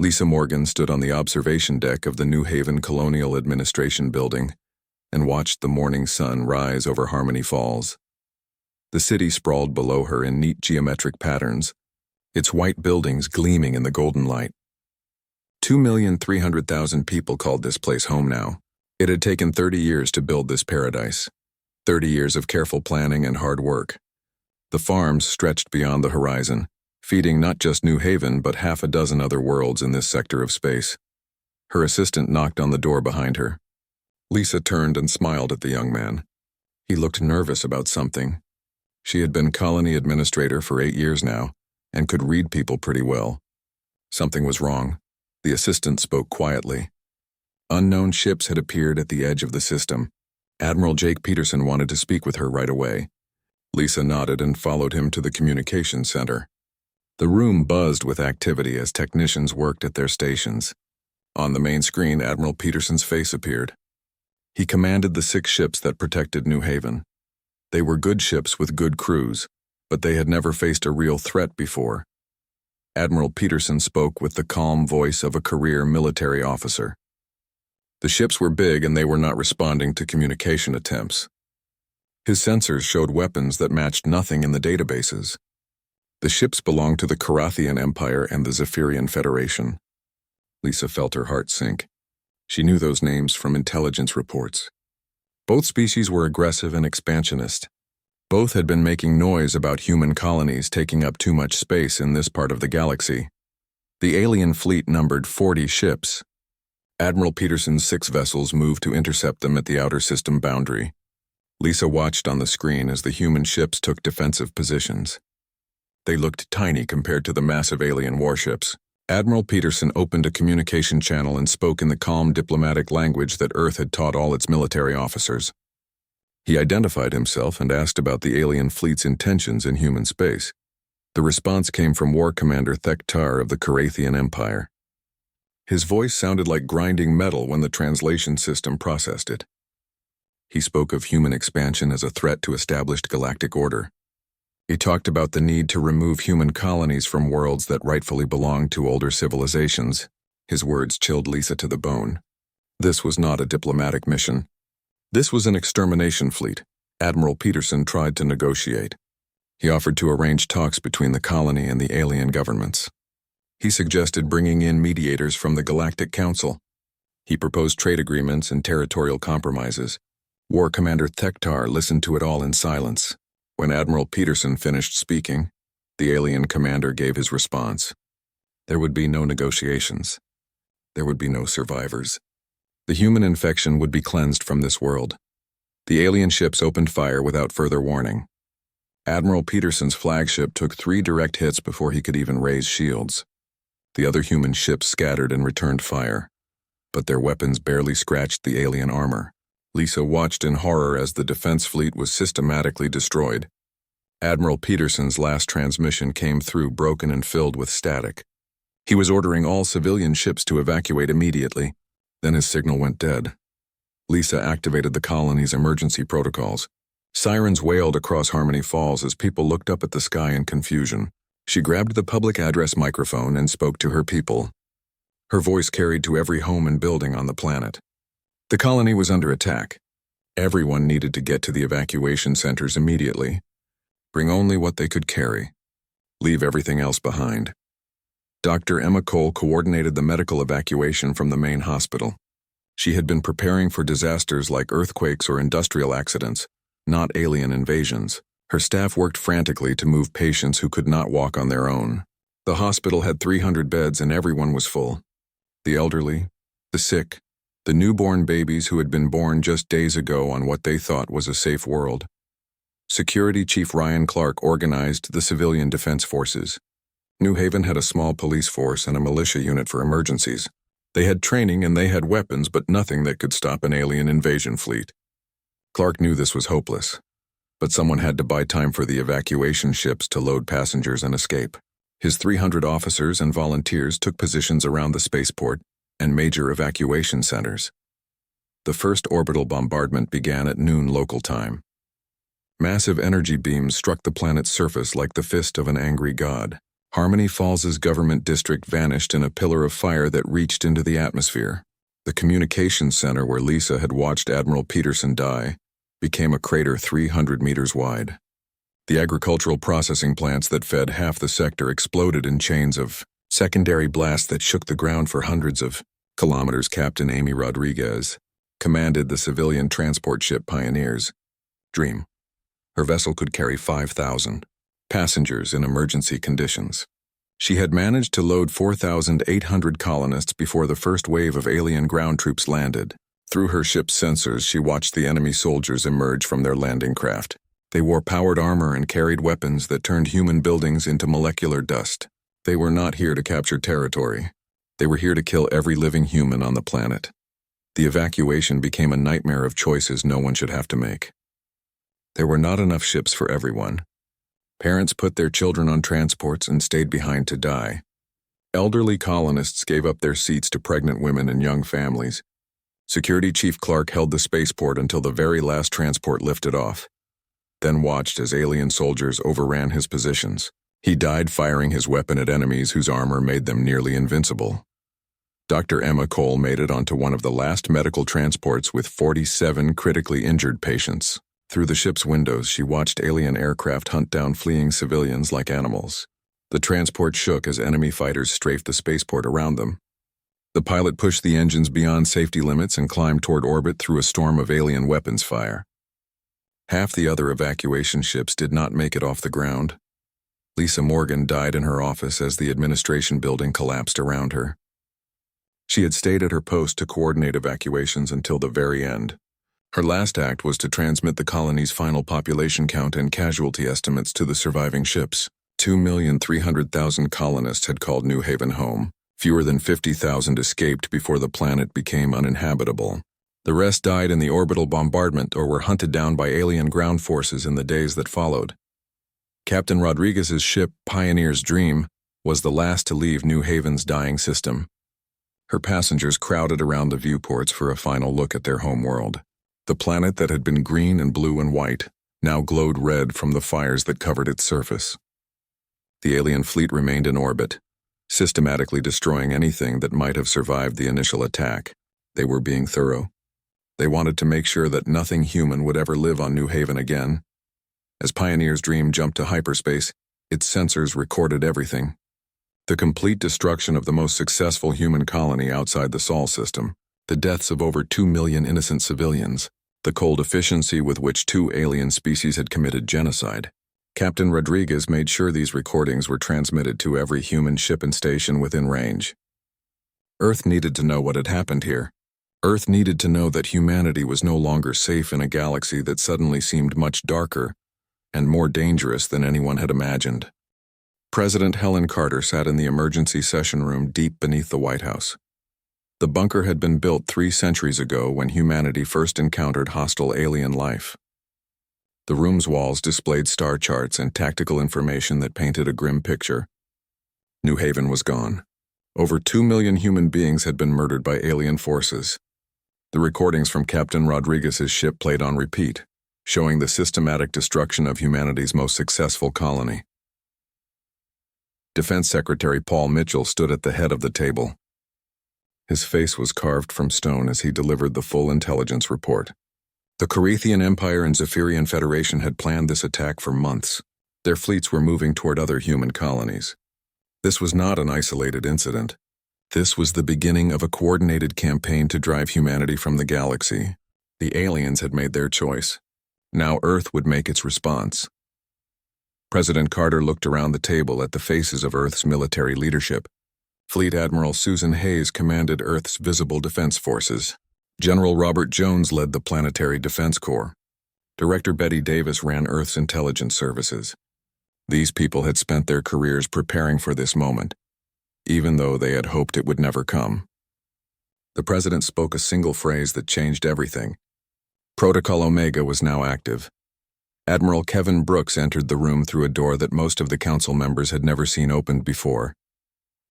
Lisa Morgan stood on the observation deck of the New Haven Colonial Administration building and watched the morning sun rise over Harmony Falls. The city sprawled below her in neat geometric patterns, its white buildings gleaming in the golden light. 2,300,000 people called this place home now. It had taken 30 years to build this paradise, 30 years of careful planning and hard work. The farms stretched beyond the horizon, feeding not just New Haven but half a dozen other worlds in this sector of space. Her assistant knocked on the door behind her. Lisa turned and smiled at the young man. He looked nervous about something. She had been colony administrator for 8 years now, and could read people pretty well. Something was wrong. The assistant spoke quietly. Unknown ships had appeared at the edge of the system. Admiral Jake Peterson wanted to speak with her right away. Lisa nodded and followed him to the communications center. The room buzzed with activity as technicians worked at their stations. On the main screen, Admiral Peterson's face appeared. He commanded the 6 ships that protected New Haven. They were good ships with good crews, but they had never faced a real threat before. Admiral Peterson spoke with the calm voice of a career military officer. The ships were big and they were not responding to communication attempts. His sensors showed weapons that matched nothing in the databases. The ships belonged to the Carathian Empire and the Zephyrian Federation. Lisa felt her heart sink. She knew those names from intelligence reports. Both species were aggressive and expansionist. Both had been making noise about human colonies taking up too much space in this part of the galaxy. The alien fleet numbered 40 ships. Admiral Peterson's 6 vessels moved to intercept them at the outer system boundary. Lisa watched on the screen as the human ships took defensive positions. They looked tiny compared to the massive alien warships. Admiral Peterson opened a communication channel and spoke in the calm diplomatic language that Earth had taught all its military officers. He identified himself and asked about the alien fleet's intentions in human space. The response came from War Commander Thektar of the Carathian Empire. His voice sounded like grinding metal when the translation system processed it. He spoke of human expansion as a threat to established galactic order. He talked about the need to remove human colonies from worlds that rightfully belonged to older civilizations. His words chilled Lisa to the bone. This was not a diplomatic mission. This was an extermination fleet. Admiral Peterson tried to negotiate. He offered to arrange talks between the colony and the alien governments. He suggested bringing in mediators from the Galactic Council. He proposed trade agreements and territorial compromises. War Commander Thektar listened to it all in silence. When Admiral Peterson finished speaking, the alien commander gave his response. There would be no negotiations. There would be no survivors. The human infection would be cleansed from this world. The alien ships opened fire without further warning. Admiral Peterson's flagship took 3 direct hits before he could even raise shields. The other human ships scattered and returned fire, but their weapons barely scratched the alien armor. Lisa watched in horror as the defense fleet was systematically destroyed. Admiral Peterson's last transmission came through broken and filled with static. He was ordering all civilian ships to evacuate immediately. Then his signal went dead. Lisa activated the colony's emergency protocols. Sirens wailed across Harmony Falls as people looked up at the sky in confusion. She grabbed the public address microphone and spoke to her people. Her voice carried to every home and building on the planet. The colony was under attack. Everyone needed to get to the evacuation centers immediately. Bring only what they could carry. Leave everything else behind. Dr. Emma Cole coordinated the medical evacuation from the main hospital. She had been preparing for disasters like earthquakes or industrial accidents, not alien invasions. Her staff worked frantically to move patients who could not walk on their own. The hospital had 300 beds and everyone was full. The elderly, the sick, the newborn babies who had been born just days ago on what they thought was a safe world. Security Chief Ryan Clark organized the civilian defense forces. New Haven had a small police force and a militia unit for emergencies. They had training and they had weapons, but nothing that could stop an alien invasion fleet. Clark knew this was hopeless, but someone had to buy time for the evacuation ships to load passengers and escape. His 300 officers and volunteers took positions around the spaceport and major evacuation centers. The first orbital bombardment began at noon local time. Massive energy beams struck the planet's surface like the fist of an angry god. Harmony Falls's government district vanished in a pillar of fire that reached into the atmosphere. The communications center where Lisa had watched Admiral Peterson die became a crater 300 meters wide. The agricultural processing plants that fed half the sector exploded in chains of secondary blasts that shook the ground for hundreds of kilometers. Captain Amy Rodriguez commanded the civilian transport ship Pioneer's Dream. Her vessel could carry 5,000 passengers in emergency conditions. She had managed to load 4,800 colonists before the first wave of alien ground troops landed. Through her ship's sensors, she watched the enemy soldiers emerge from their landing craft. They wore powered armor and carried weapons that turned human buildings into molecular dust. They were not here to capture territory. They were here to kill every living human on the planet. The evacuation became a nightmare of choices no one should have to make. There were not enough ships for everyone. Parents put their children on transports and stayed behind to die. Elderly colonists gave up their seats to pregnant women and young families. Security Chief Clark held the spaceport until the very last transport lifted off, then watched as alien soldiers overran his positions. He died firing his weapon at enemies whose armor made them nearly invincible. Dr. Emma Cole made it onto one of the last medical transports with 47 critically injured patients. Through the ship's windows, she watched alien aircraft hunt down fleeing civilians like animals. The transport shook as enemy fighters strafed the spaceport around them. The pilot pushed the engines beyond safety limits and climbed toward orbit through a storm of alien weapons fire. Half the other evacuation ships did not make it off the ground. Lisa Morgan died in her office as the administration building collapsed around her. She had stayed at her post to coordinate evacuations until the very end. Her last act was to transmit the colony's final population count and casualty estimates to the surviving ships. 2,300,000 colonists had called New Haven home. Fewer than 50,000 escaped before the planet became uninhabitable. The rest died in the orbital bombardment or were hunted down by alien ground forces in the days that followed. Captain Rodriguez's ship, Pioneer's Dream, was the last to leave New Haven's dying system. Her passengers crowded around the viewports for a final look at their home world. The planet that had been green and blue and white now glowed red from the fires that covered its surface. The alien fleet remained in orbit, systematically destroying anything that might have survived the initial attack. They were being thorough. They wanted to make sure that nothing human would ever live on New Haven again. As Pioneer's Dream jumped to hyperspace, its sensors recorded everything. The complete destruction of the most successful human colony outside the Sol system, the deaths of over 2 million innocent civilians, the cold efficiency with which 2 alien species had committed genocide. Captain Rodriguez made sure these recordings were transmitted to every human ship and station within range. Earth needed to know what had happened here. Earth needed to know that humanity was no longer safe in a galaxy that suddenly seemed much darker and more dangerous than anyone had imagined. President Helen Carter sat in the emergency session room deep beneath the White House. The bunker had been built 3 centuries ago when humanity first encountered hostile alien life. The room's walls displayed star charts and tactical information that painted a grim picture. New Haven was gone. Over 2 million human beings had been murdered by alien forces. The recordings from Captain Rodriguez's ship played on repeat, showing the systematic destruction of humanity's most successful colony. Defense Secretary Paul Mitchell stood at the head of the table. His face was carved from stone as he delivered the full intelligence report. The Corethian Empire and Zephyrian Federation had planned this attack for months. Their fleets were moving toward other human colonies. This was not an isolated incident. This was the beginning of a coordinated campaign to drive humanity from the galaxy. The aliens had made their choice. Now Earth would make its response. President Carter looked around the table at the faces of Earth's military leadership. Fleet Admiral Susan Hayes commanded Earth's visible defense forces. General Robert Jones led the Planetary Defense Corps. Director Betty Davis ran Earth's intelligence services. These people had spent their careers preparing for this moment, even though they had hoped it would never come. The president spoke a single phrase that changed everything. Protocol Omega was now active. Admiral Kevin Brooks entered the room through a door that most of the council members had never seen opened before.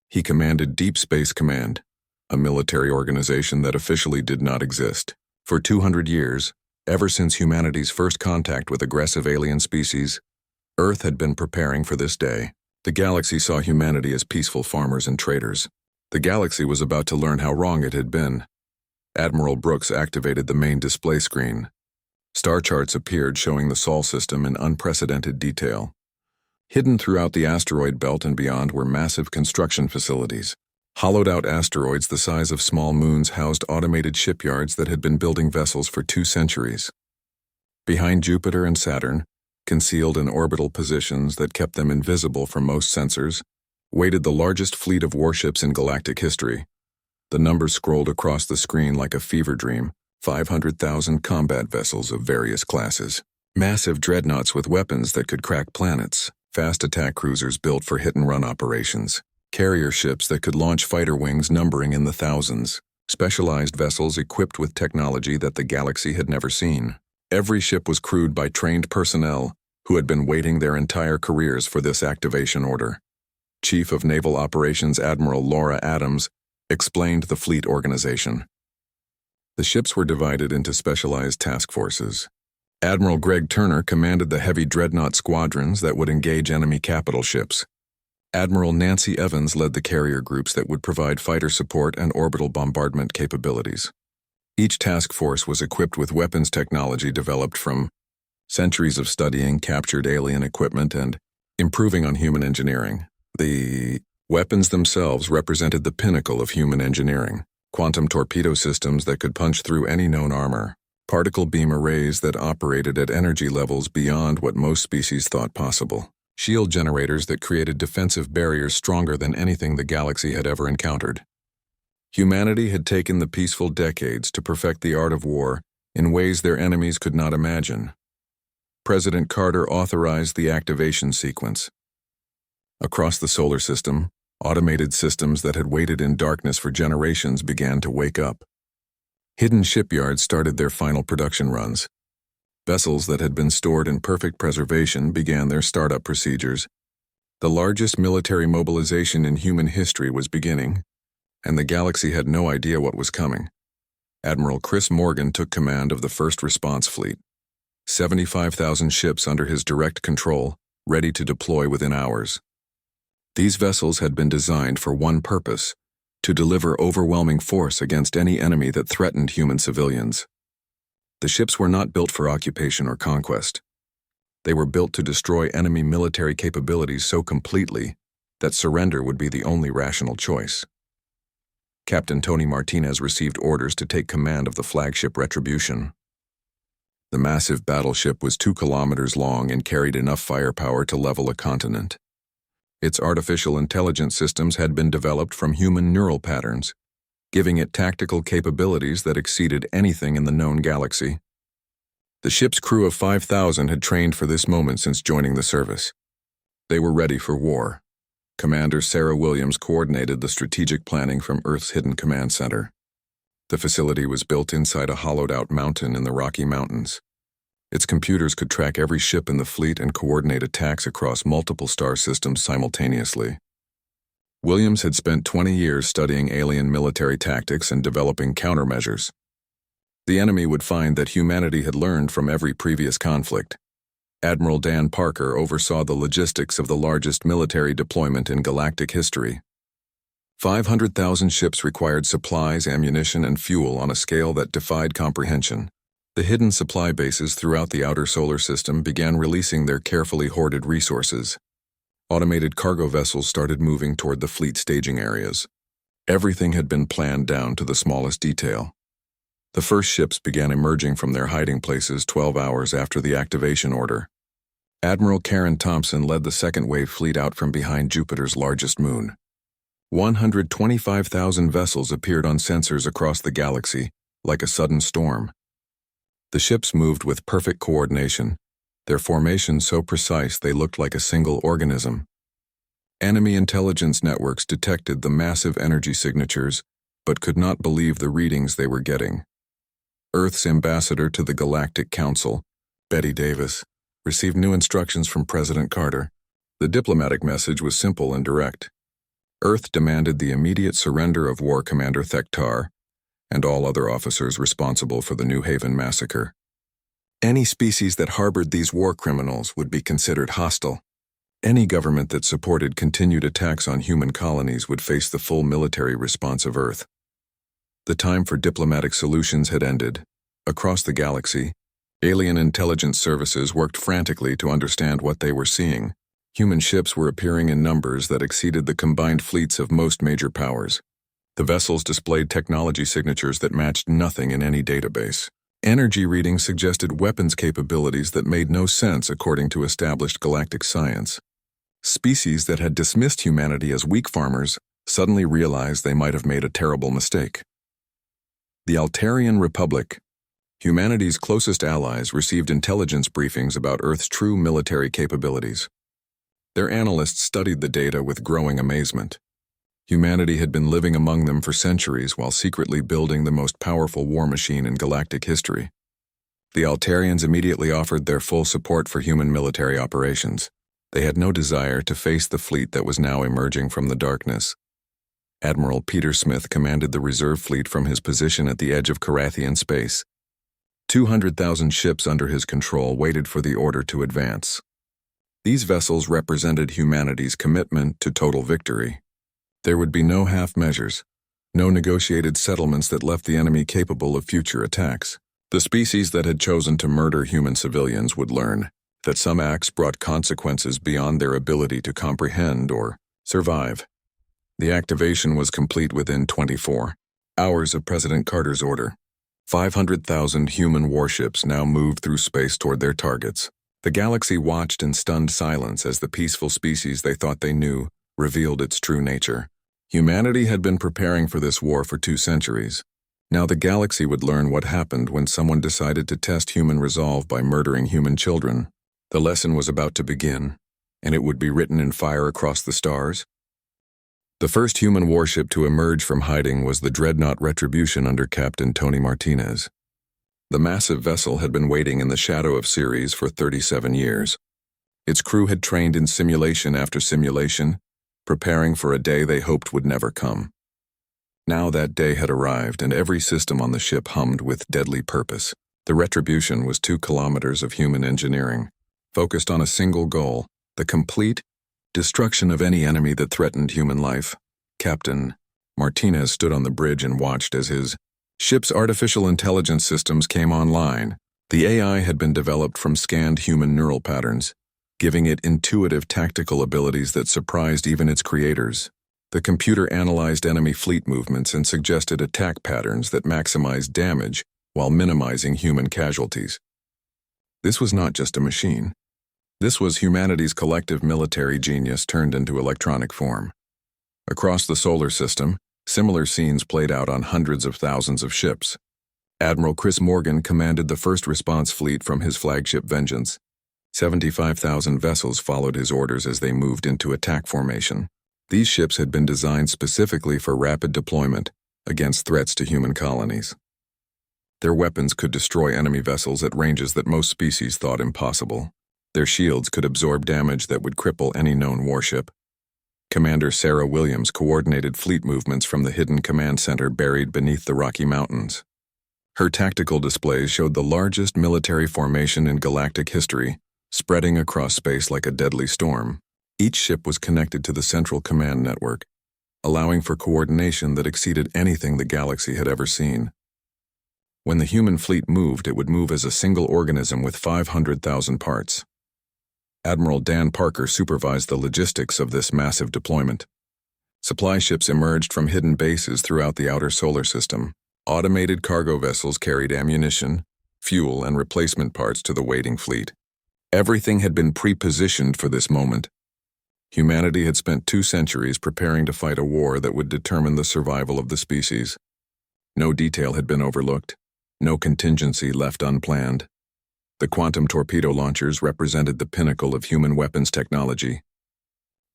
He commanded Deep Space Command, a military organization that officially did not exist. For 200 years, ever since humanity's first contact with aggressive alien species, Earth had been preparing for this day. The galaxy saw humanity as peaceful farmers and traders. The galaxy was about to learn how wrong it had been. Admiral Brooks activated the main display screen. Star charts appeared showing the Sol system in unprecedented detail. Hidden throughout the asteroid belt and beyond were massive construction facilities. Hollowed-out asteroids the size of small moons housed automated shipyards that had been building vessels for 2 centuries. Behind Jupiter and Saturn, concealed in orbital positions that kept them invisible from most sensors, waited the largest fleet of warships in galactic history. The numbers scrolled across the screen like a fever dream: 500,000 combat vessels of various classes, massive dreadnoughts with weapons that could crack planets, fast attack cruisers built for hit-and-run operations, carrier ships that could launch fighter wings numbering in the thousands, specialized vessels equipped with technology that the galaxy had never seen. Every ship was crewed by trained personnel who had been waiting their entire careers for this activation order. Chief of Naval Operations Admiral Laura Adams explained the fleet organization. The ships were divided into specialized task forces. Admiral Greg Turner commanded the heavy dreadnought squadrons that would engage enemy capital ships. Admiral Nancy Evans led the carrier groups that would provide fighter support and orbital bombardment capabilities. Each task force was equipped with weapons technology developed from centuries of studying captured alien equipment and improving on human engineering. The weapons themselves represented the pinnacle of human engineering: quantum torpedo systems that could punch through any known armor, particle beam arrays that operated at energy levels beyond what most species thought possible, shield generators that created defensive barriers stronger than anything the galaxy had ever encountered. Humanity had taken the peaceful decades to perfect the art of war in ways their enemies could not imagine. President Carter authorized the activation sequence. Across the solar system, automated systems that had waited in darkness for generations began to wake up. Hidden shipyards started their final production runs. Vessels that had been stored in perfect preservation began their startup procedures. The largest military mobilization in human history was beginning, and the galaxy had no idea what was coming. Admiral Chris Morgan took command of the first response fleet. 75,000 ships under his direct control, ready to deploy within hours. These vessels had been designed for one purpose: to deliver overwhelming force against any enemy that threatened human civilians. The ships were not built for occupation or conquest. They were built to destroy enemy military capabilities so completely that surrender would be the only rational choice. Captain Tony Martinez received orders to take command of the flagship Retribution. The massive battleship was 2 kilometers long and carried enough firepower to level a continent. Its artificial intelligence systems had been developed from human neural patterns, giving it tactical capabilities that exceeded anything in the known galaxy. The ship's crew of 5,000 had trained for this moment since joining the service. They were ready for war. Commander Sarah Williams coordinated the strategic planning from Earth's Hidden Command Center. The facility was built inside a hollowed-out mountain in the Rocky Mountains. Its computers could track every ship in the fleet and coordinate attacks across multiple star systems simultaneously. Williams had spent 20 years studying alien military tactics and developing countermeasures. The enemy would find that humanity had learned from every previous conflict. Admiral Dan Parker oversaw the logistics of the largest military deployment in galactic history. 500,000 ships required supplies, ammunition, and fuel on a scale that defied comprehension. The hidden supply bases throughout the outer solar system began releasing their carefully hoarded resources. Automated cargo vessels started moving toward the fleet staging areas. Everything had been planned down to the smallest detail. The first ships began emerging from their hiding places 12 hours after the activation order. Admiral Karen Thompson led the second wave fleet out from behind Jupiter's largest moon. 125,000 vessels appeared on sensors across the galaxy, like a sudden storm. The ships moved with perfect coordination, their formation so precise they looked like a single organism. Enemy intelligence networks detected the massive energy signatures, but could not believe the readings they were getting. Earth's ambassador to the Galactic Council, Betty Davis, received new instructions from President Carter. The diplomatic message was simple and direct. Earth demanded the immediate surrender of War Commander Thektar and all other officers responsible for the New Haven massacre. Any species that harbored these war criminals would be considered hostile. Any government that supported continued attacks on human colonies would face the full military response of Earth. The time for diplomatic solutions had ended. Across the galaxy, alien intelligence services worked frantically to understand what they were seeing. Human ships were appearing in numbers that exceeded the combined fleets of most major powers. The vessels displayed technology signatures that matched nothing in any database. Energy readings suggested weapons capabilities that made no sense according to established galactic science. Species that had dismissed humanity as weak farmers suddenly realized they might have made a terrible mistake. The Altarian Republic, humanity's closest allies, received intelligence briefings about Earth's true military capabilities. Their analysts studied the data with growing amazement. Humanity had been living among them for centuries while secretly building the most powerful war machine in galactic history. The Altarians immediately offered their full support for human military operations. They had no desire to face the fleet that was now emerging from the darkness. Admiral Peter Smith commanded the reserve fleet from his position at the edge of Carathian space. 200,000 ships under his control waited for the order to advance. These vessels represented humanity's commitment to total victory. There would be no half measures, no negotiated settlements that left the enemy capable of future attacks. The species that had chosen to murder human civilians would learn that some acts brought consequences beyond their ability to comprehend or survive. The activation was complete within 24 hours of President Carter's order. 500,000 human warships now moved through space toward their targets. The galaxy watched in stunned silence as the peaceful species they thought they knew revealed its true nature. Humanity had been preparing for this war for 2 centuries. Now the galaxy would learn what happened when someone decided to test human resolve by murdering human children. The lesson was about to begin, and it would be written in fire across the stars. The first human warship to emerge from hiding was the dreadnought Retribution under Captain Tony Martinez. The massive vessel had been waiting in the shadow of Ceres for 37 years. Its crew had trained in simulation after simulation, preparing for a day they hoped would never come. Now that day had arrived, and every system on the ship hummed with deadly purpose. The Retribution was 2 kilometers of human engineering, focused on a single goal: the complete destruction of any enemy that threatened human life. Captain Martinez stood on the bridge and watched as his ship's artificial intelligence systems came online. The AI had been developed from scanned human neural patterns, giving it intuitive tactical abilities that surprised even its creators. The computer analyzed enemy fleet movements and suggested attack patterns that maximized damage while minimizing human casualties. This was not just a machine. This was humanity's collective military genius turned into electronic form. Across the solar system, similar scenes played out on hundreds of thousands of ships. Admiral Chris Morgan commanded the first response fleet from his flagship Vengeance. 75,000 vessels followed his orders as they moved into attack formation. These ships had been designed specifically for rapid deployment against threats to human colonies. Their weapons could destroy enemy vessels at ranges that most species thought impossible. Their shields could absorb damage that would cripple any known warship. Commander Sarah Williams coordinated fleet movements from the hidden command center buried beneath the Rocky Mountains. Her tactical displays showed the largest military formation in galactic history, spreading across space like a deadly storm. Each ship was connected to the central command network, allowing for coordination that exceeded anything the galaxy had ever seen. When the human fleet moved, it would move as a single organism with 500,000 parts. Admiral Dan Parker supervised the logistics of this massive deployment. Supply ships emerged from hidden bases throughout the outer solar system. Automated cargo vessels carried ammunition, fuel, and replacement parts to the waiting fleet. Everything had been pre-positioned for this moment. Humanity had spent 2 centuries preparing to fight a war that would determine the survival of the species. No detail had been overlooked, no contingency left unplanned. The quantum torpedo launchers represented the pinnacle of human weapons technology.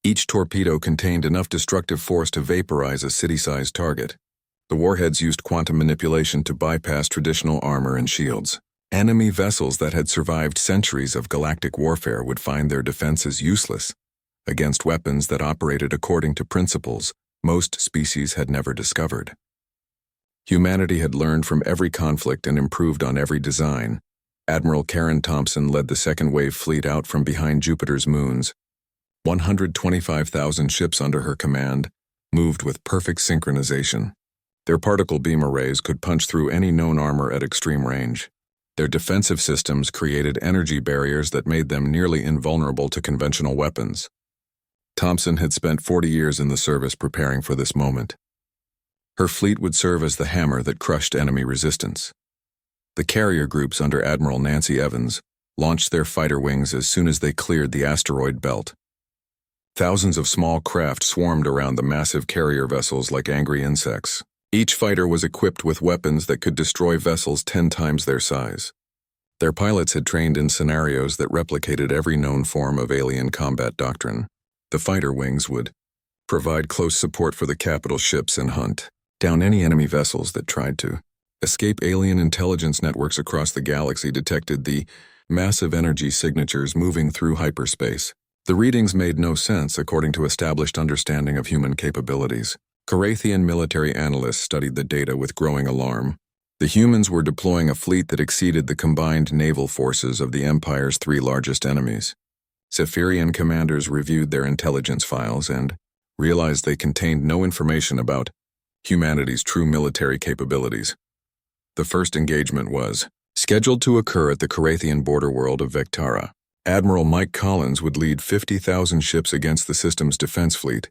Each torpedo contained enough destructive force to vaporize a city-sized target. The warheads used quantum manipulation to bypass traditional armor and shields. Enemy vessels that had survived centuries of galactic warfare would find their defenses useless against weapons that operated according to principles most species had never discovered. Humanity had learned from every conflict and improved on every design. Admiral Karen Thompson led the second wave fleet out from behind Jupiter's moons. 125,000 ships under her command moved with perfect synchronization. Their particle beam arrays could punch through any known armor at extreme range. Their defensive systems created energy barriers that made them nearly invulnerable to conventional weapons. Thompson had spent 40 years in the service preparing for this moment. Her fleet would serve as the hammer that crushed enemy resistance. The carrier groups under Admiral Nancy Evans launched their fighter wings as soon as they cleared the asteroid belt. Thousands of small craft swarmed around the massive carrier vessels like angry insects. Each fighter was equipped with weapons that could destroy vessels 10 times their size. Their pilots had trained in scenarios that replicated every known form of alien combat doctrine. The fighter wings would provide close support for the capital ships and hunt down any enemy vessels that tried to escape. Alien intelligence networks across the galaxy detected the massive energy signatures moving through hyperspace. The readings made no sense according to established understanding of human capabilities. Carathian military analysts studied the data with growing alarm. The humans were deploying a fleet that exceeded the combined naval forces of the Empire's 3 largest enemies. Zephyrian commanders reviewed their intelligence files and realized they contained no information about humanity's true military capabilities. The first engagement was scheduled to occur at the Carathian border world of Vectara. Admiral Mike Collins would lead 50,000 ships against the system's defense fleet.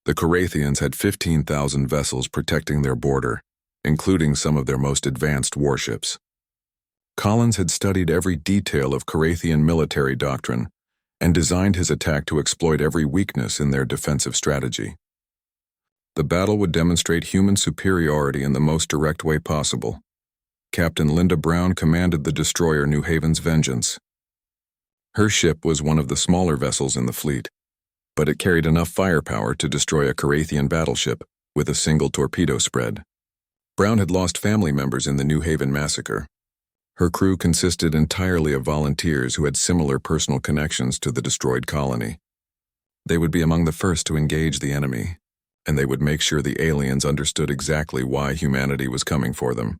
The Carathians had 15,000 vessels protecting their border, including some of their most advanced warships. Collins had studied every detail of Carathian military doctrine and designed his attack to exploit every weakness in their defensive strategy. The battle would demonstrate human superiority in the most direct way possible. Captain Linda Brown commanded the destroyer New Haven's Vengeance. Her ship was one of the smaller vessels in the fleet, but it carried enough firepower to destroy a Carathian battleship with a single torpedo spread. Brown had lost family members in the New Haven massacre. Her crew consisted entirely of volunteers who had similar personal connections to the destroyed colony. They would be among the first to engage the enemy, and they would make sure the aliens understood exactly why humanity was coming for them.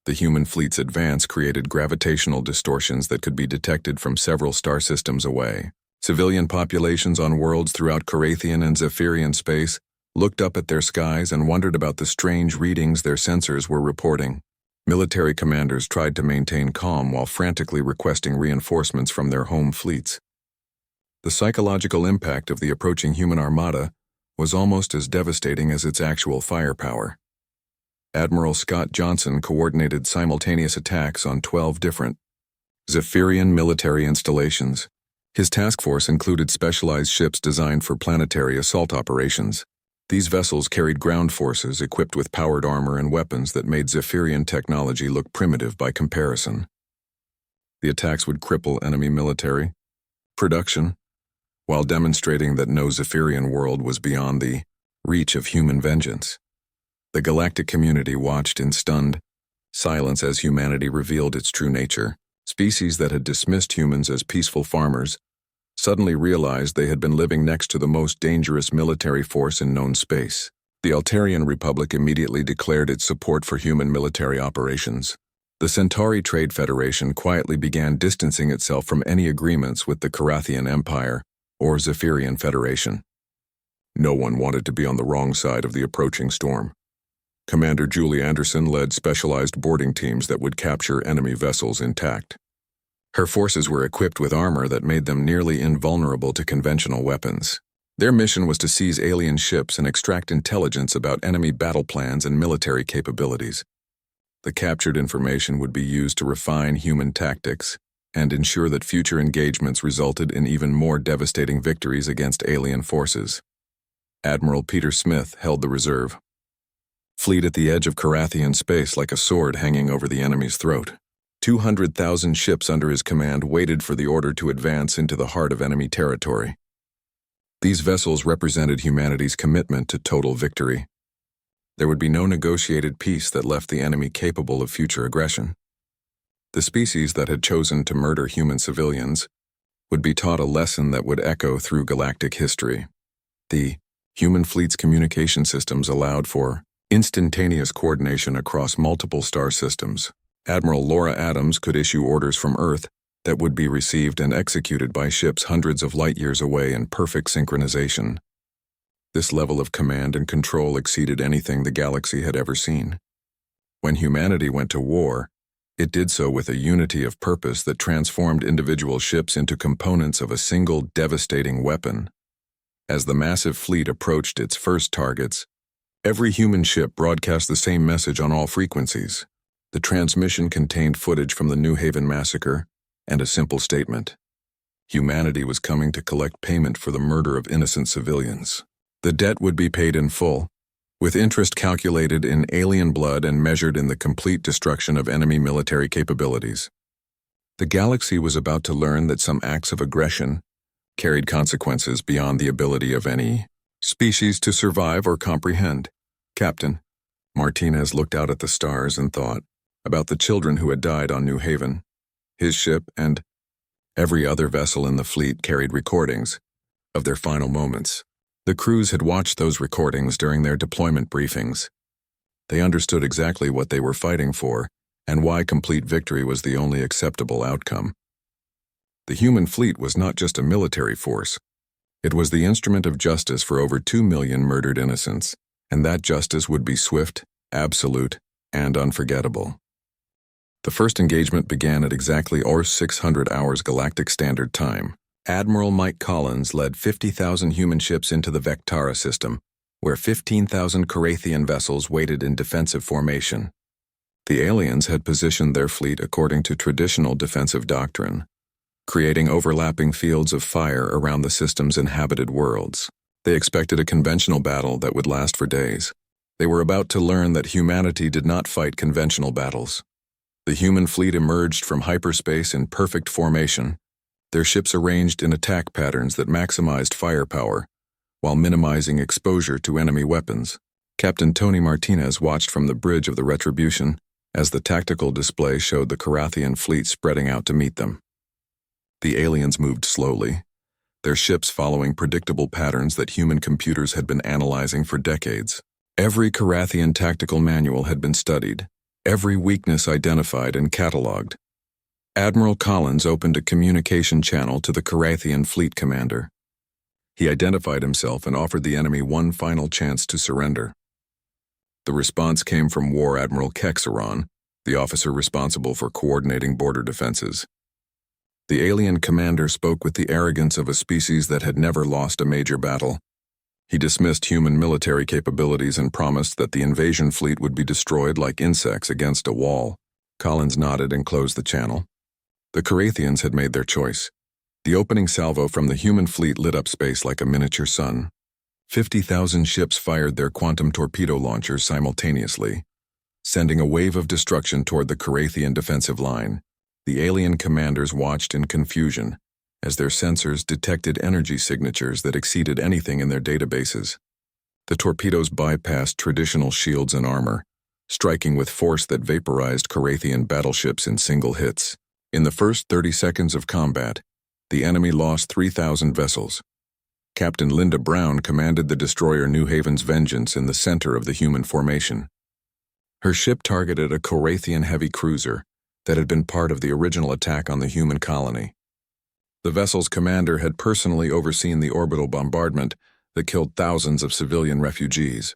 The human fleet's advance created gravitational distortions that could be detected from several star systems away. Civilian populations on worlds throughout Carathian and Zephyrian space looked up at their skies and wondered about the strange readings their sensors were reporting. Military commanders tried to maintain calm while frantically requesting reinforcements from their home fleets. The psychological impact of the approaching human armada was almost as devastating as its actual firepower. Admiral Scott Johnson coordinated simultaneous attacks on 12 different Zephyrian military installations. His task force included specialized ships designed for planetary assault operations. These vessels carried ground forces equipped with powered armor and weapons that made Zephyrian technology look primitive by comparison. The attacks would cripple enemy military production, while demonstrating that no Zephyrian world was beyond the reach of human vengeance. The galactic community watched in stunned silence as humanity revealed its true nature. Species that had dismissed humans as peaceful farmers suddenly realized they had been living next to the most dangerous military force in known space. The Altarian Republic immediately declared its support for human military operations. The Centauri Trade Federation quietly began distancing itself from any agreements with the Carathian Empire or Zephyrian Federation. No one wanted to be on the wrong side of the approaching storm. Commander Julie Anderson led specialized boarding teams that would capture enemy vessels intact. Her forces were equipped with armor that made them nearly invulnerable to conventional weapons. Their mission was to seize alien ships and extract intelligence about enemy battle plans and military capabilities. The captured information would be used to refine human tactics and ensure that future engagements resulted in even more devastating victories against alien forces. Admiral Peter Smith held the reserve fleet at the edge of Carathian space like a sword hanging over the enemy's throat. 200,000 ships under his command waited for the order to advance into the heart of enemy territory. These vessels represented humanity's commitment to total victory. There would be no negotiated peace that left the enemy capable of future aggression. The species that had chosen to murder human civilians would be taught a lesson that would echo through galactic history. The human fleet's communication systems allowed for instantaneous coordination across multiple star systems. Admiral Laura Adams could issue orders from Earth that would be received and executed by ships hundreds of light years away in perfect synchronization. This level of command and control exceeded anything the galaxy had ever seen. When humanity went to war, it did so with a unity of purpose that transformed individual ships into components of a single devastating weapon. As the massive fleet approached its first targets, every human ship broadcast the same message on all frequencies. The transmission contained footage from the New Haven massacre and a simple statement: humanity was coming to collect payment for the murder of innocent civilians. The debt would be paid in full, with interest calculated in alien blood and measured in the complete destruction of enemy military capabilities. The galaxy was about to learn that some acts of aggression carried consequences beyond the ability of any species to survive or comprehend. Captain Martinez looked out at the stars and thought about the children who had died on New Haven. His ship and every other vessel in the fleet carried recordings of their final moments. The crews had watched those recordings during their deployment briefings. They understood exactly what they were fighting for and why complete victory was the only acceptable outcome. The human fleet was not just a military force. It was the instrument of justice for over 2 million murdered innocents, and that justice would be swift, absolute, and unforgettable. The first engagement began at exactly 0600 hours Galactic Standard Time. Admiral Mike Collins led 50,000 human ships into the Vectara system, where 15,000 Carathian vessels waited in defensive formation. The aliens had positioned their fleet according to traditional defensive doctrine, creating overlapping fields of fire around the system's inhabited worlds. They expected a conventional battle that would last for days. They were about to learn that humanity did not fight conventional battles. The human fleet emerged from hyperspace in perfect formation, their ships arranged in attack patterns that maximized firepower while minimizing exposure to enemy weapons. Captain Tony Martinez watched from the bridge of the Retribution as the tactical display showed the Carathian fleet spreading out to meet them. The aliens moved slowly, their ships following predictable patterns that human computers had been analyzing for decades. Every Carathian tactical manual had been studied, every weakness identified and cataloged. Admiral Collins opened a communication channel to the Carathian fleet commander. He identified himself and offered the enemy one final chance to surrender. The response came from War Admiral Kexaron, the officer responsible for coordinating border defenses. The alien commander spoke with the arrogance of a species that had never lost a major battle. He dismissed human military capabilities and promised that the invasion fleet would be destroyed like insects against a wall. Collins nodded and closed the channel. The Carathians had made their choice. The opening salvo from the human fleet lit up space like a miniature sun. 50,000 ships fired their quantum torpedo launchers simultaneously, sending a wave of destruction toward the Carathian defensive line. The alien commanders watched in confusion as their sensors detected energy signatures that exceeded anything in their databases. The torpedoes bypassed traditional shields and armor, striking with force that vaporized Carathian battleships in single hits. In the first 30 seconds of combat, the enemy lost 3,000 vessels. Captain Linda Brown commanded the destroyer New Haven's Vengeance in the center of the human formation. Her ship targeted a Carathian heavy cruiser that had been part of the original attack on the human colony. The vessel's commander had personally overseen the orbital bombardment that killed thousands of civilian refugees.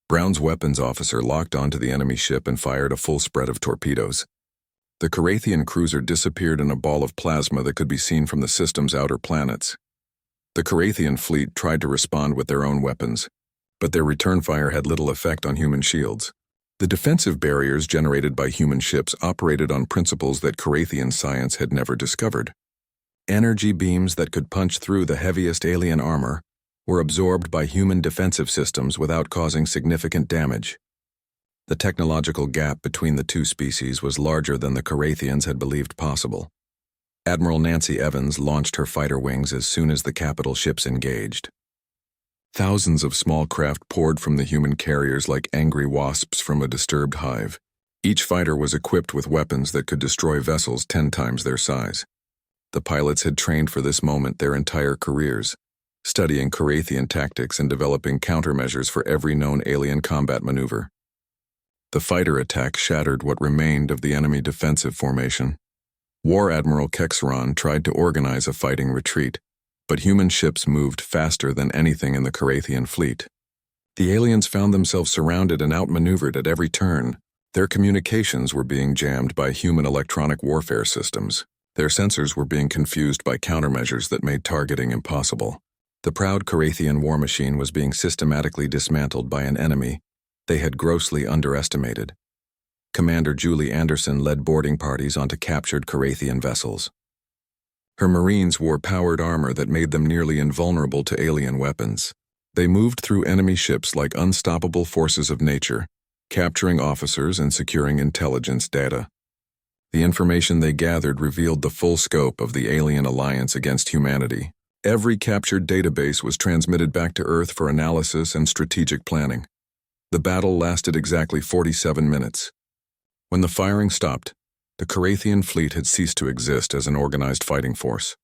Brown's weapons officer locked onto the enemy ship and fired a full spread of torpedoes. The Carathian cruiser disappeared in a ball of plasma that could be seen from the system's outer planets. The Carathian fleet tried to respond with their own weapons, but their return fire had little effect on human shields. The defensive barriers generated by human ships operated on principles that Carathian science had never discovered. Energy beams that could punch through the heaviest alien armor were absorbed by human defensive systems without causing significant damage. The technological gap between the two species was larger than the Carathians had believed possible. Admiral Nancy Evans launched her fighter wings as soon as the capital ships engaged. Thousands of small craft poured from the human carriers like angry wasps from a disturbed hive. Each fighter was equipped with weapons that could destroy vessels 10 times their size. The pilots had trained for this moment their entire careers, studying Carathian tactics and developing countermeasures for every known alien combat maneuver. The fighter attack shattered what remained of the enemy defensive formation. War Admiral Kexeron tried to organize a fighting retreat, but human ships moved faster than anything in the Carathian fleet. The aliens found themselves surrounded and outmaneuvered at every turn. Their communications were being jammed by human electronic warfare systems. Their sensors were being confused by countermeasures that made targeting impossible. The proud Carathian war machine was being systematically dismantled by an enemy they had grossly underestimated. Commander Julie Anderson led boarding parties onto captured Carathian vessels. Her Marines wore powered armor that made them nearly invulnerable to alien weapons. They moved through enemy ships like unstoppable forces of nature, capturing officers and securing intelligence data. The information they gathered revealed the full scope of the alien alliance against humanity. Every captured database was transmitted back to Earth for analysis and strategic planning. The battle lasted exactly 47 minutes. When the firing stopped, the Carathian fleet had ceased to exist as an organized fighting force.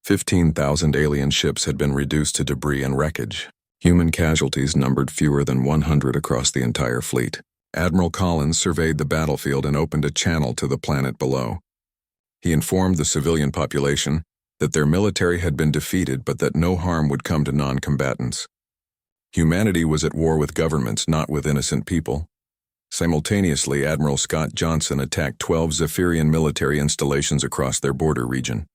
15,000 alien ships had been reduced to debris and wreckage. Human casualties numbered fewer than 100 across the entire fleet. Admiral Collins surveyed the battlefield and opened a channel to the planet below. He informed the civilian population that their military had been defeated but that no harm would come to non-combatants. Humanity was at war with governments, not with innocent people. Simultaneously, Admiral Scott Johnson attacked 12 Zephyrian military installations across their border region.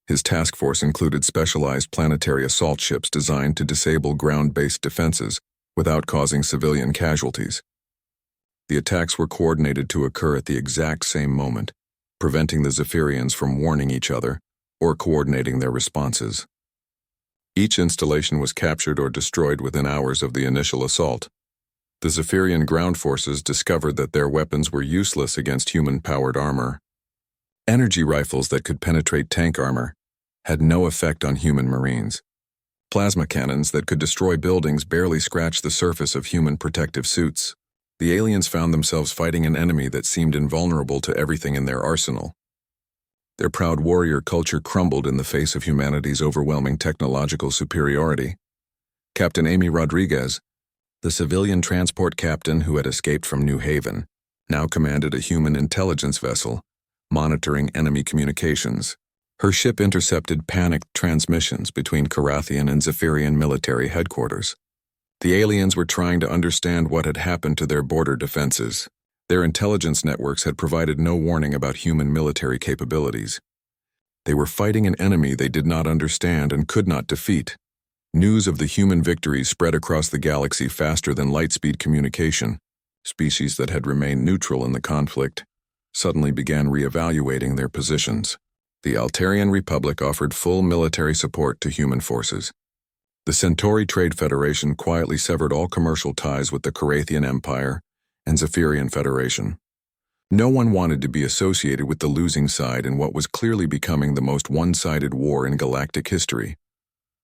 His task force included specialized planetary assault ships designed to disable ground-based defenses without causing civilian casualties. The attacks were coordinated to occur at the exact same moment, preventing the Zephyrians from warning each other or coordinating their responses. Each installation was captured or destroyed within hours of the initial assault. The Zephyrian ground forces discovered that their weapons were useless against human-powered armor. Energy rifles that could penetrate tank armor had no effect on human Marines. Plasma cannons that could destroy buildings barely scratched the surface of human protective suits. The aliens found themselves fighting an enemy that seemed invulnerable to everything in their arsenal. Their proud warrior culture crumbled in the face of humanity's overwhelming technological superiority. Captain Amy Rodriguez, the civilian transport captain who had escaped from New Haven, now commanded a human intelligence vessel, monitoring enemy communications. Her ship intercepted panicked transmissions between Carathian and Zephyrian military headquarters. The aliens were trying to understand what had happened to their border defenses. Their intelligence networks had provided no warning about human military capabilities. They were fighting an enemy they did not understand and could not defeat. News of the human victories spread across the galaxy faster than light-speed communication. Species that had remained neutral in the conflict suddenly began re-evaluating their positions. The Altarian Republic offered full military support to human forces. The Centauri Trade Federation quietly severed all commercial ties with the Carathian Empire and Zephyrian Federation. No one wanted to be associated with the losing side in what was clearly becoming the most one-sided war in galactic history.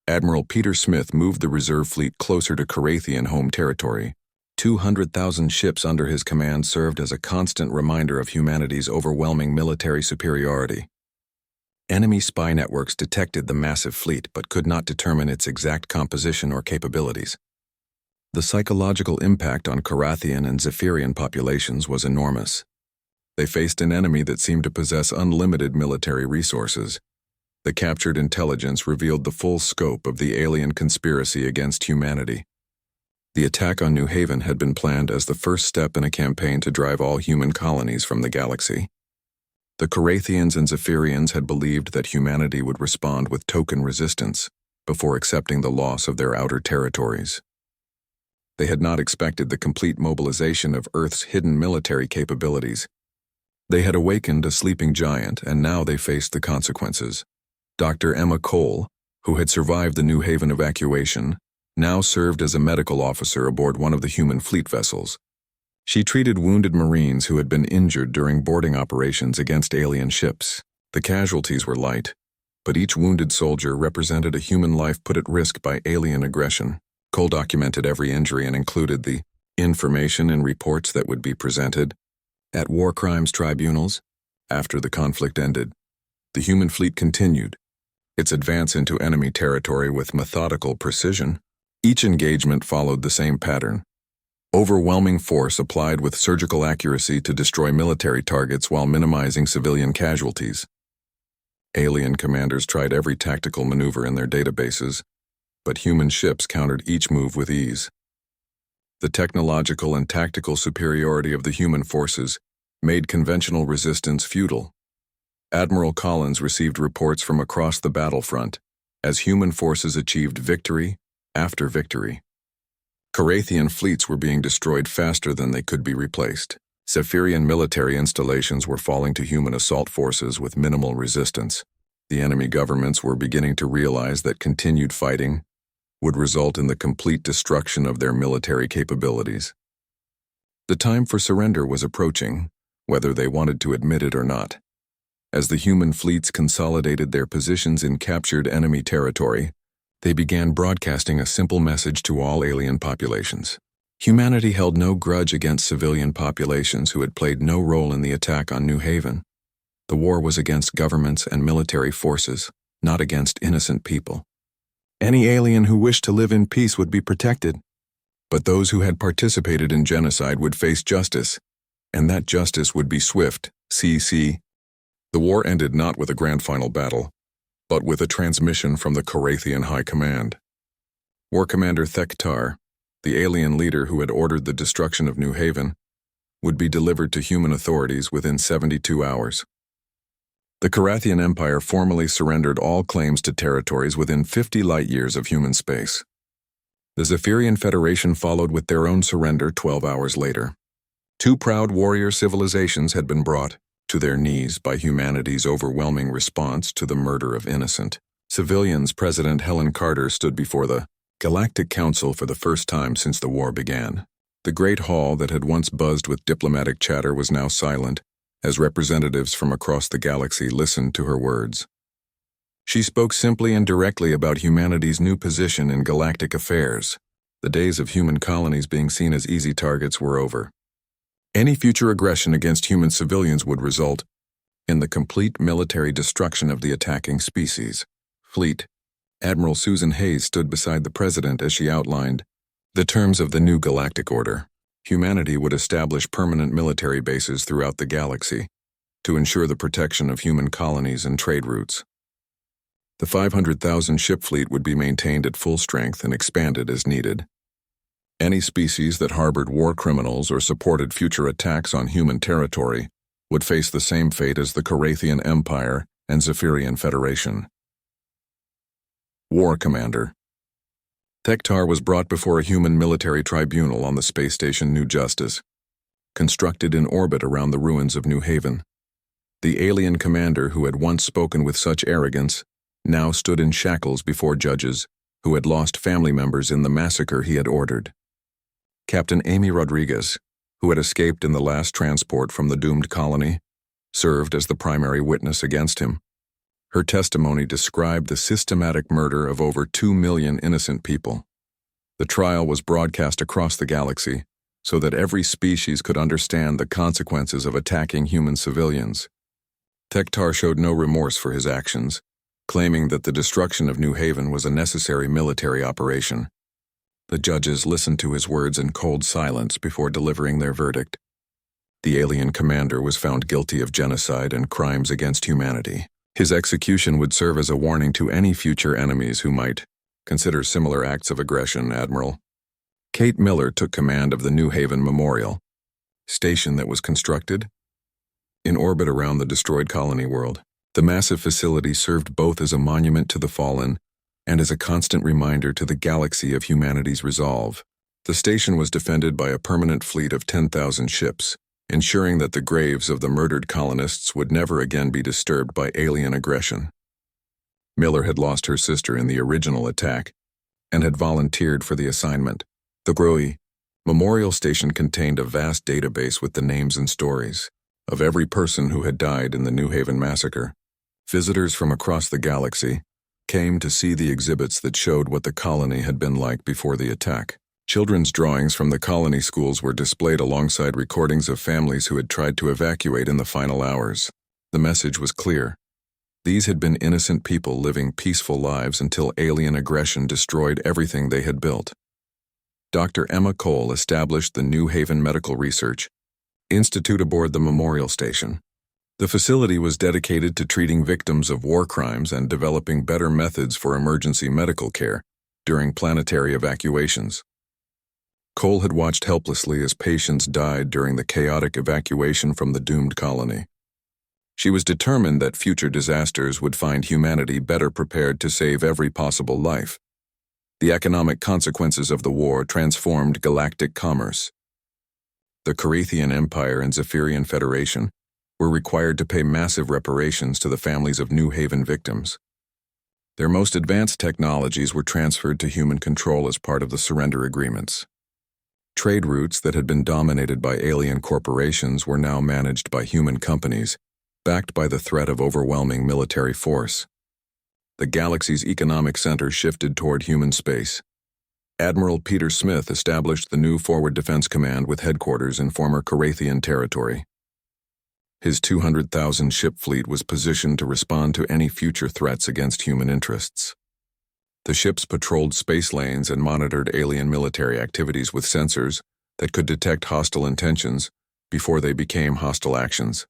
Admiral Peter Smith moved the reserve fleet closer to Carathian home territory. 200,000 ships under his command served as a constant reminder of humanity's overwhelming military superiority. Enemy spy networks detected the massive fleet but could not determine its exact composition or capabilities. The psychological impact on Carathian and Zephyrian populations was enormous. They faced an enemy that seemed to possess unlimited military resources. The captured intelligence revealed the full scope of the alien conspiracy against humanity. The attack on New Haven had been planned as the first step in a campaign to drive all human colonies from the galaxy. The Carathians and Zephyrians had believed that humanity would respond with token resistance before accepting the loss of their outer territories. They had not expected the complete mobilization of Earth's hidden military capabilities. They had awakened a sleeping giant, and now they faced the consequences. Dr. Emma Cole, who had survived the New Haven evacuation, now served as a medical officer aboard one of the human fleet vessels. She treated wounded Marines who had been injured during boarding operations against alien ships. The casualties were light, but each wounded soldier represented a human life put at risk by alien aggression. Cole documented every injury and included the information and reports that would be presented at war crimes tribunals. After the conflict ended, the human fleet continued its advance into enemy territory with methodical precision. Each engagement followed the same pattern. Overwhelming force applied with surgical accuracy to destroy military targets while minimizing civilian casualties. Alien commanders tried every tactical maneuver in their databases, but human ships countered each move with ease. The technological and tactical superiority of the human forces made conventional resistance futile. Admiral Collins received reports from across the battlefront as human forces achieved victory after victory. Carathian fleets were being destroyed faster than they could be replaced. Zephyrian military installations were falling to human assault forces with minimal resistance. The enemy governments were beginning to realize that continued fighting would result in the complete destruction of their military capabilities. The time for surrender was approaching, whether they wanted to admit it or not. As the human fleets consolidated their positions in captured enemy territory, they began broadcasting a simple message to all alien populations. Humanity held no grudge against civilian populations who had played no role in the attack on New Haven. The war was against governments and military forces, not against innocent people. Any alien who wished to live in peace would be protected, but those who had participated in genocide would face justice, and that justice would be swift. CC. The war ended not with a grand final battle, but with a transmission from the Carathian High Command. War Commander Thektar, the alien leader who had ordered the destruction of New Haven, would be delivered to human authorities within 72 hours. The Carathian Empire formally surrendered all claims to territories within 50 light-years of human space. The Zephyrian Federation followed with their own surrender 12 hours later. Two proud warrior civilizations had been brought to their knees by humanity's overwhelming response to the murder of innocent civilians. President Helen Carter stood before the Galactic Council for the first time since the war began. The great hall that had once buzzed with diplomatic chatter was now silent, as representatives from across the galaxy listened to her words. She spoke simply and directly about humanity's new position in galactic affairs. The days of human colonies being seen as easy targets were over. Any future aggression against human civilians would result in the complete military destruction of the attacking species. Fleet. Admiral Susan Hayes stood beside the president as she outlined the terms of the new galactic order. Humanity would establish permanent military bases throughout the galaxy to ensure the protection of human colonies and trade routes. The 500,000 ship fleet would be maintained at full strength and expanded as needed. Any species that harbored war criminals or supported future attacks on human territory would face the same fate as the Carathian Empire and Zephyrian Federation. War Commander. Thektar was brought before a human military tribunal on the space station New Justice, constructed in orbit around the ruins of New Haven. The alien commander who had once spoken with such arrogance now stood in shackles before judges who had lost family members in the massacre he had ordered. Captain Amy Rodriguez, who had escaped in the last transport from the doomed colony, served as the primary witness against him. Her testimony described the systematic murder of over 2 million innocent people. The trial was broadcast across the galaxy so that every species could understand the consequences of attacking human civilians. Thektar showed no remorse for his actions, claiming that the destruction of New Haven was a necessary military operation. The judges listened to his words in cold silence before delivering their verdict. The alien commander was found guilty of genocide and crimes against humanity. His execution would serve as a warning to any future enemies who might consider similar acts of aggression. Admiral Kate Miller took command of the New Haven Memorial station that was constructed in orbit around the destroyed colony world. The massive facility served both as a monument to the fallen and as a constant reminder to the galaxy of humanity's resolve. The station was defended by a permanent fleet of 10,000 ships, ensuring that the graves of the murdered colonists would never again be disturbed by alien aggression. Miller had lost her sister in the original attack and had volunteered for the assignment. The Groi Memorial Station contained a vast database with the names and stories of every person who had died in the New Haven massacre. Visitors from across the galaxy came to see the exhibits that showed what the colony had been like before the attack. Children's drawings from the colony schools were displayed alongside recordings of families who had tried to evacuate in the final hours. The message was clear. These had been innocent people living peaceful lives until alien aggression destroyed everything they had built. Dr. Emma Cole established the New Haven Medical Research Institute aboard the Memorial Station. The facility was dedicated to treating victims of war crimes and developing better methods for emergency medical care during planetary evacuations. Cole had watched helplessly as patients died during the chaotic evacuation from the doomed colony. She was determined that future disasters would find humanity better prepared to save every possible life. The economic consequences of the war transformed galactic commerce. The Carathian Empire and Zephyrian Federation were required to pay massive reparations to the families of New Haven victims. Their most advanced technologies were transferred to human control as part of the surrender agreements. Trade routes that had been dominated by alien corporations were now managed by human companies, backed by the threat of overwhelming military force. The galaxy's economic center shifted toward human space. Admiral Peter Smith established the new Forward Defense Command with headquarters in former Carathian territory. His 200,000 ship fleet was positioned to respond to any future threats against human interests. The ships patrolled space lanes and monitored alien military activities with sensors that could detect hostile intentions before they became hostile actions.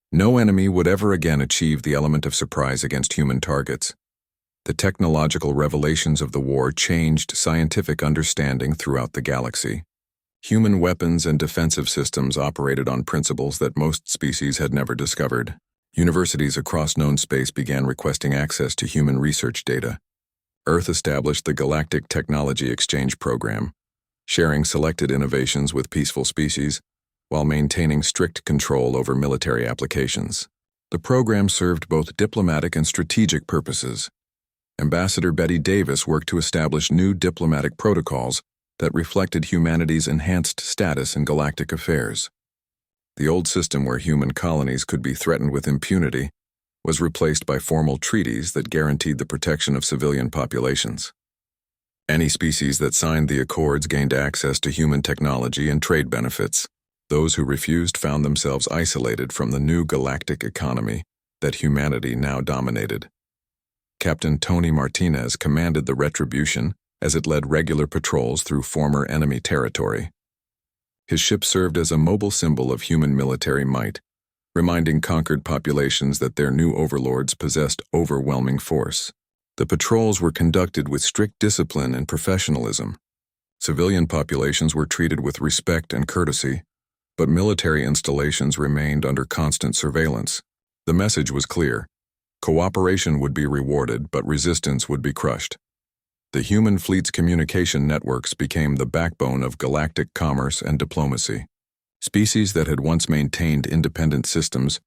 No enemy would ever again achieve the element of surprise against human targets. The technological revelations of the war changed scientific understanding throughout the galaxy. Human weapons and defensive systems operated on principles that most species had never discovered. Universities across known space began requesting access to human research data. Earth established the Galactic Technology Exchange Program, sharing selected innovations with peaceful species while maintaining strict control over military applications. The program served both diplomatic and strategic purposes. Ambassador Betty Davis worked to establish new diplomatic protocols that reflected humanity's enhanced status in galactic affairs. The old system where human colonies could be threatened with impunity was replaced by formal treaties that guaranteed the protection of civilian populations. Any species that signed the accords gained access to human technology and trade benefits. Those who refused found themselves isolated from the new galactic economy that humanity now dominated. Captain Tony Martinez commanded the Retribution as it led regular patrols through former enemy territory. His ship served as a mobile symbol of human military might, reminding conquered populations that their new overlords possessed overwhelming force. The patrols were conducted with strict discipline and professionalism. Civilian populations were treated with respect and courtesy, but military installations remained under constant surveillance. The message was clear. Cooperation would be rewarded, but resistance would be crushed. The human fleet's communication networks became the backbone of galactic commerce and diplomacy. Species that had once maintained independent systems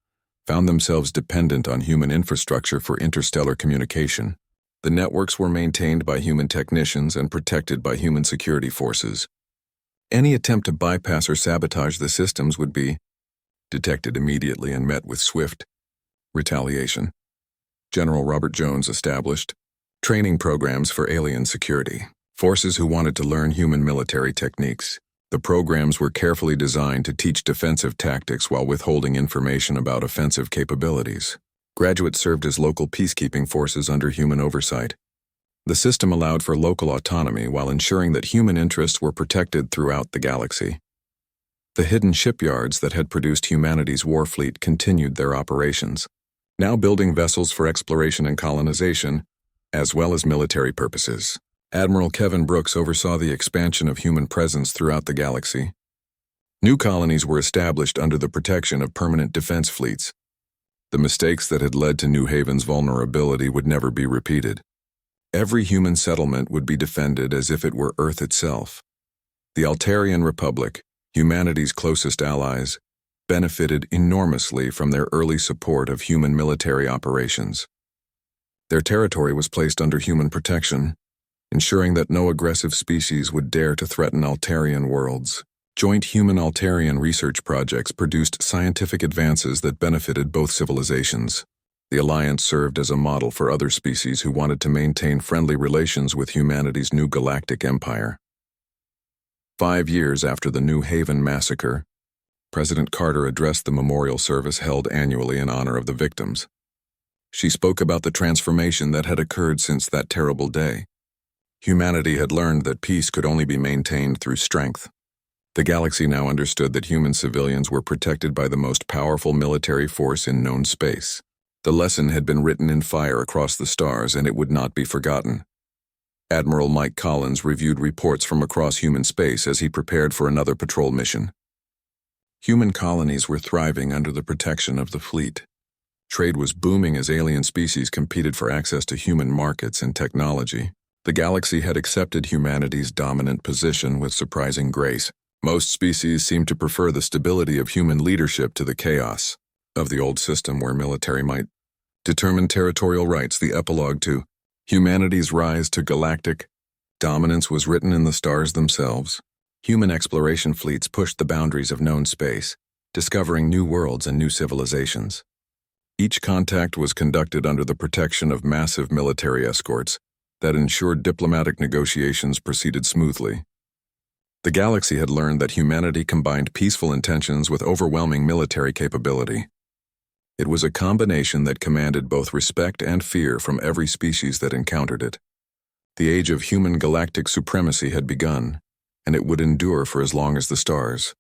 found themselves dependent on human infrastructure for interstellar communication. The networks were maintained by human technicians and protected by human security forces. Any attempt to bypass or sabotage the systems would be detected immediately and met with swift retaliation. General Robert Jones established training programs for alien security, forces who wanted to learn human military techniques. The programs were carefully designed to teach defensive tactics while withholding information about offensive capabilities. Graduates served as local peacekeeping forces under human oversight. The system allowed for local autonomy while ensuring that human interests were protected throughout the galaxy. The hidden shipyards that had produced humanity's war fleet continued their operations, now building vessels for exploration and colonization, as well as military purposes. Admiral Kevin Brooks oversaw the expansion of human presence throughout the galaxy. New colonies were established under the protection of permanent defense fleets. The mistakes that had led to New Haven's vulnerability would never be repeated. Every human settlement would be defended as if it were Earth itself. The Altarian Republic, humanity's closest allies, benefited enormously from their early support of human military operations. Their territory was placed under human protection, ensuring that no aggressive species would dare to threaten Altarian worlds. Joint human-Altarian research projects produced scientific advances that benefited both civilizations. The alliance served as a model for other species who wanted to maintain friendly relations with humanity's new galactic empire. 5 years after the New Haven massacre, President Carter addressed the memorial service held annually in honor of the victims. She spoke about the transformation that had occurred since that terrible day. Humanity had learned that peace could only be maintained through strength. The galaxy now understood that human civilians were protected by the most powerful military force in known space. The lesson had been written in fire across the stars, and it would not be forgotten. Admiral Mike Collins reviewed reports from across human space as he prepared for another patrol mission. Human colonies were thriving under the protection of the fleet. Trade was booming as alien species competed for access to human markets and technology. The galaxy had accepted humanity's dominant position with surprising grace. Most species seemed to prefer the stability of human leadership to the chaos of the old system where military might determine territorial rights. The epilogue to humanity's rise to galactic dominance was written in the stars themselves. Human exploration fleets pushed the boundaries of known space, discovering new worlds and new civilizations. Each contact was conducted under the protection of massive military escorts that ensured diplomatic negotiations proceeded smoothly. The galaxy had learned that humanity combined peaceful intentions with overwhelming military capability. It was a combination that commanded both respect and fear from every species that encountered it. The age of human galactic supremacy had begun, and it would endure for as long as the stars.